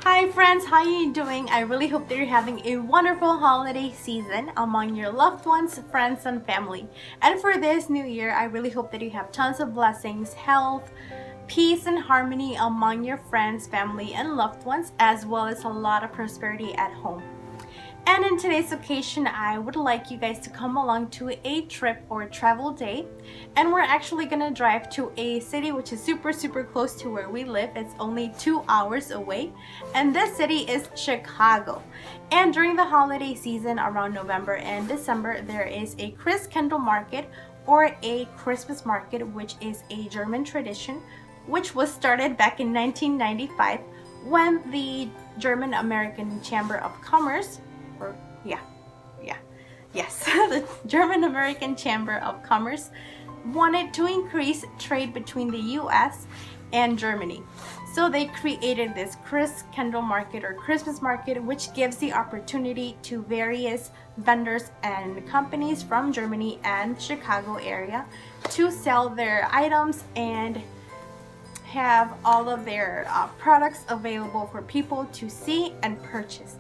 Hi friends, how are you doing? I really hope that you're having a wonderful holiday season among your loved ones, friends, and family. And for this new year, I really hope that you have tons of blessings, health, peace, and harmony among your friends, family, and loved ones, as well as a lot of prosperity at home. And in today's occasion, I would like you guys to come along to a trip or travel day. And we're actually gonna drive to a city which is super close to where we live. It's only 2 hours away. And this city is Chicago. And during the holiday season around November and December, there is a Christkindlmarket or a Christmas market, which is a German tradition, which was started back in 1995 when the German American Chamber of Commerce the German American Chamber of Commerce wanted to increase trade between the US and Germany. So they created this Christkindlmarket or Christmas market, which gives the opportunity to various vendors and companies from Germany and Chicago area to sell their items and have all of their products available for people to see and purchase.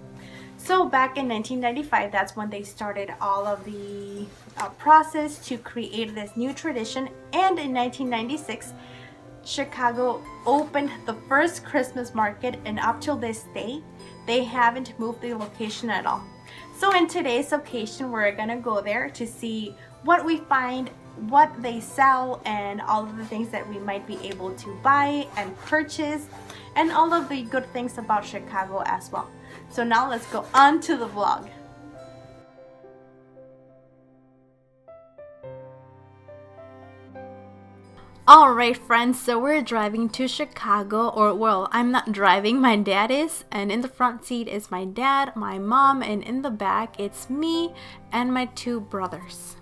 So back in 1995, that's when they started all of the process to create this new tradition. And in 1996, Chicago opened the first Christmas market, and up till this day, they haven't moved the location at all. So in today's occasion, we're gonna go there to see what we find, what they sell, and all of the things that we might be able to buy and purchase, and all of the good things about Chicago as well. So now let's go on to the vlog. Alright friends, so we're driving to Chicago, or well, I'm not driving, my dad is, and in the front seat is my dad, my mom, and in the back it's me and my 2 brothers.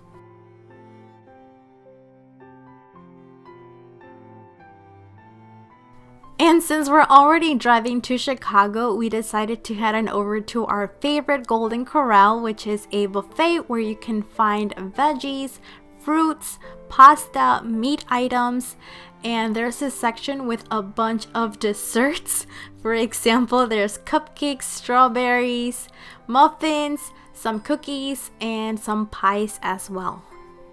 And since we're already driving to Chicago, we decided to head on over to our favorite Golden Corral, which is a buffet where you can find veggies, fruits, pasta, meat items, and there's a section with a bunch of desserts. For example, there's cupcakes, strawberries, muffins, some cookies, and some pies as well.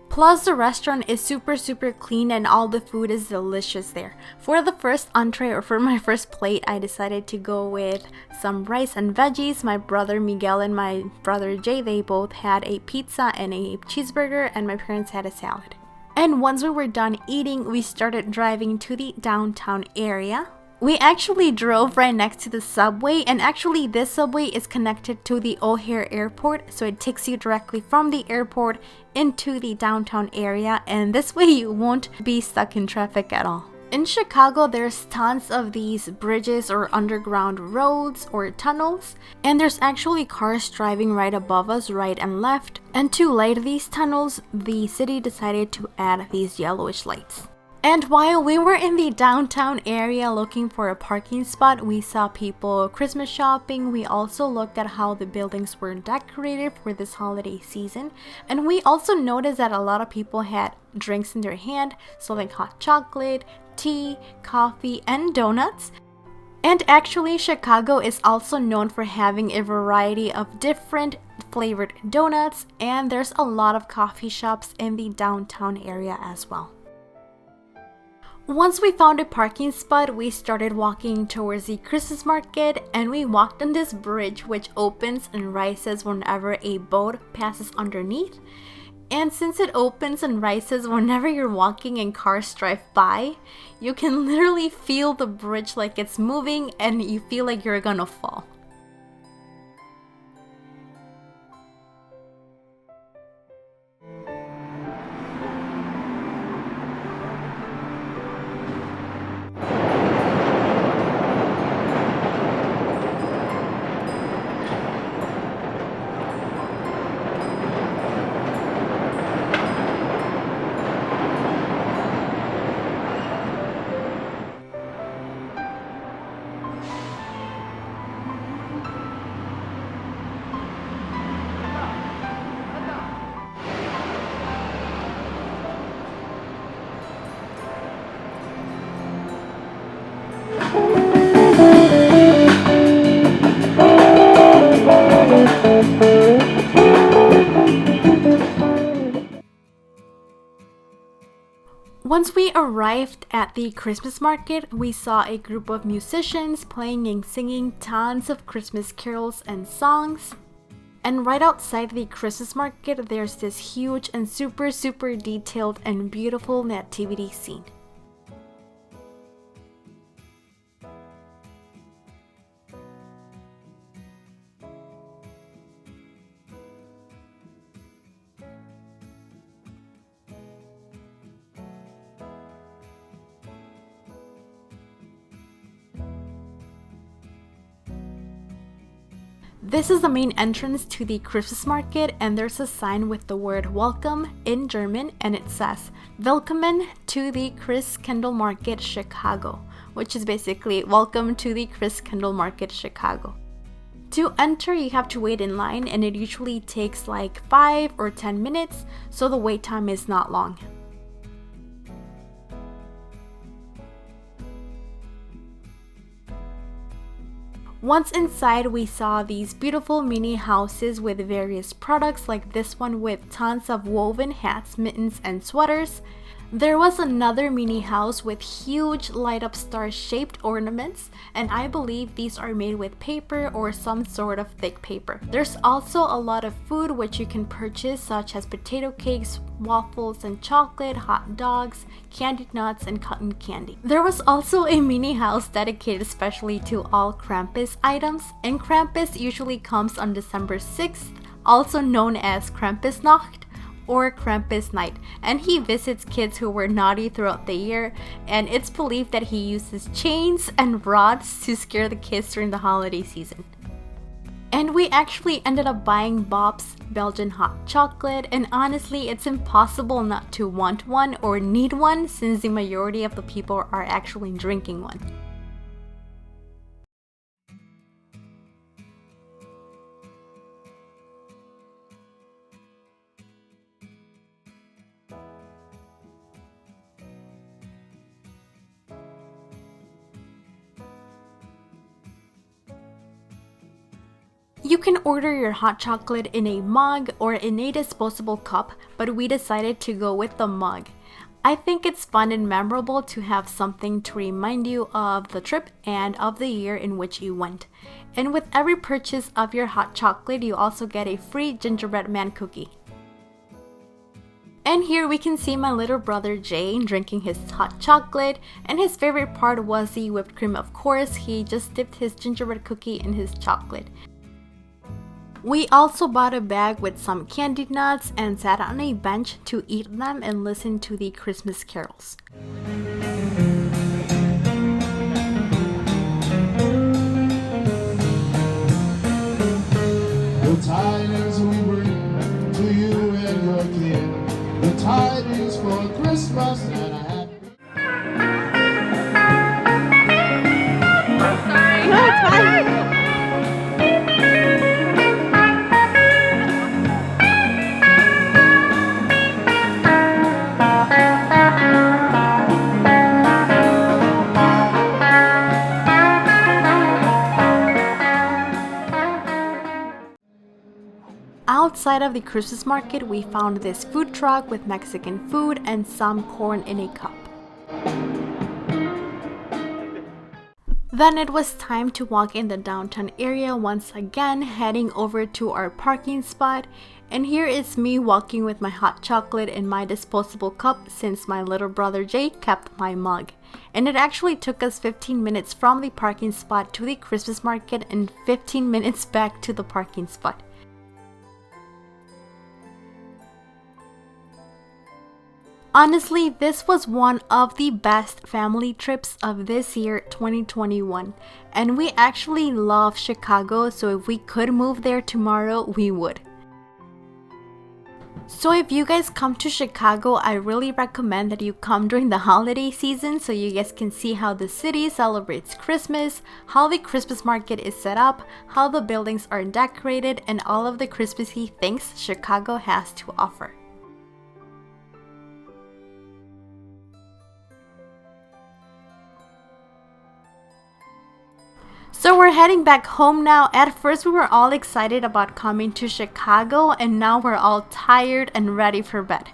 Plus, the restaurant is super clean and all the food is delicious there. For the first entree, or for my first plate, I decided to go with some rice and veggies. My brother Miguel and my brother Jay, they both had a pizza and a cheeseburger, and my parents had a salad. And once we were done eating, we started driving to the downtown area. We actually drove right next to the subway, and actually this subway is connected to the O'Hare Airport, so it takes you directly from the airport into the downtown area, and this way you won't be stuck in traffic at all. In Chicago, there's tons of these bridges or underground roads or tunnels, and there's actually cars driving right above us, right and left. And to light these tunnels, the city decided to add these yellowish lights. And while we were in the downtown area looking for a parking spot, we saw people Christmas shopping. We also looked at how the buildings were decorated for this holiday season. And we also noticed that a lot of people had drinks in their hand, so like hot chocolate, tea, coffee, and donuts. And actually, Chicago is also known for having a variety of different flavored donuts, and there's a lot of coffee shops in the downtown area as well. Once we found a parking spot, we started walking towards the Christmas market, and we walked on this bridge which opens and rises whenever a boat passes underneath. And since it opens and rises whenever you're walking and cars drive by, you can literally feel the bridge like it's moving and you feel like you're gonna fall. Once we arrived at the Christmas market, we saw a group of musicians playing and singing tons of Christmas carols and songs. And right outside the Christmas market, there's this huge and super detailed and beautiful nativity scene. This is the main entrance to the Christmas market, and there's a sign with the word welcome in German, and it says Willkommen to the Christkindlmarket Chicago, which is basically welcome to the Christkindlmarket Chicago. To enter, you have to wait in line, and it usually takes like 5 or 10 minutes, so the wait time is not long. Once inside, we saw these beautiful mini houses with various products, like this one with tons of woven hats, mittens, and sweaters. There was another mini house with huge light-up star-shaped ornaments, and I believe these are made with paper or some sort of thick paper. There's also a lot of food which you can purchase, such as potato cakes, waffles and chocolate, hot dogs, candied nuts, and cotton candy. There was also a mini house dedicated especially to all Krampus items, and Krampus usually comes on December 6th, also known as Krampusnacht or Krampus night, and he visits kids who were naughty throughout the year, and it's believed that he uses chains and rods to scare the kids during the holiday season. And we actually ended up buying Bob's Belgian hot chocolate, and honestly, it's impossible not to want one or need one since the majority of the people are actually drinking one. You can order your hot chocolate in a mug or in a disposable cup, but we decided to go with the mug. I think it's fun and memorable to have something to remind you of the trip and of the year in which you went. And with every purchase of your hot chocolate, you also get a free gingerbread man cookie. And here we can see my little brother Jay drinking his hot chocolate, and his favorite part was the whipped cream, of course. He just dipped his gingerbread cookie in his chocolate. We also bought a bag with some candied nuts and sat on a bench to eat them and listen to the Christmas carols. The tidings we bring to you and your kin, the tidings for Christmas and a happy... Outside of the Christmas market, we found this food truck with Mexican food and some corn in a cup. Then it was time to walk in the downtown area once again, heading over to our parking spot. And here is me walking with my hot chocolate in my disposable cup since my little brother Jay kept my mug. And it actually took us 15 minutes from the parking spot to the Christmas market and 15 minutes back to the parking spot. Honestly, this was one of the best family trips of this year, 2021. And we actually love Chicago, so if we could move there tomorrow, we would. So if you guys come to Chicago, I really recommend that you come during the holiday season so you guys can see how the city celebrates Christmas, how the Christmas market is set up, how the buildings are decorated, and all of the Christmassy things Chicago has to offer. So we're heading back home now. At first we were all excited about coming to Chicago, and now we're all tired and ready for bed.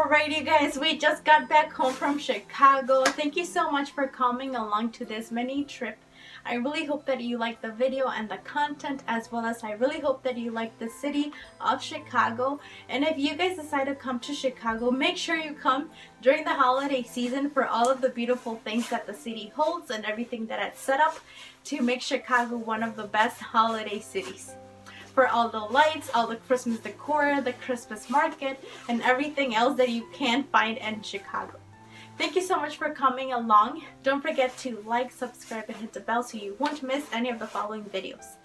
Alright, you guys, we just got back home from Chicago. Thank you so much for coming along to this mini trip. I really hope that you like the video and the content, as well as I really hope that you like the city of Chicago. And if you guys decide to come to Chicago, make sure you come during the holiday season for all of the beautiful things that the city holds and everything that it's set up to make Chicago one of the best holiday cities. For all the lights, all the Christmas decor, the Christmas market, and everything else that you can find in Chicago. Thank you so much for coming along. Don't forget to like, subscribe, and hit the bell so you won't miss any of the following videos.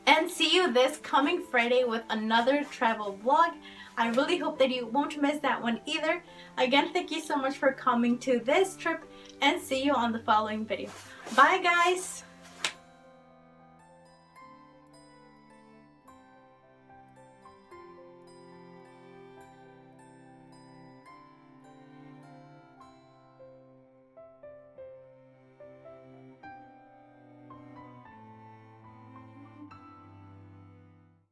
And see you this coming Friday with another travel vlog. I really hope that you won't miss that one either. Again, thank you so much for coming to this trip, and see you on the following video. Bye guys!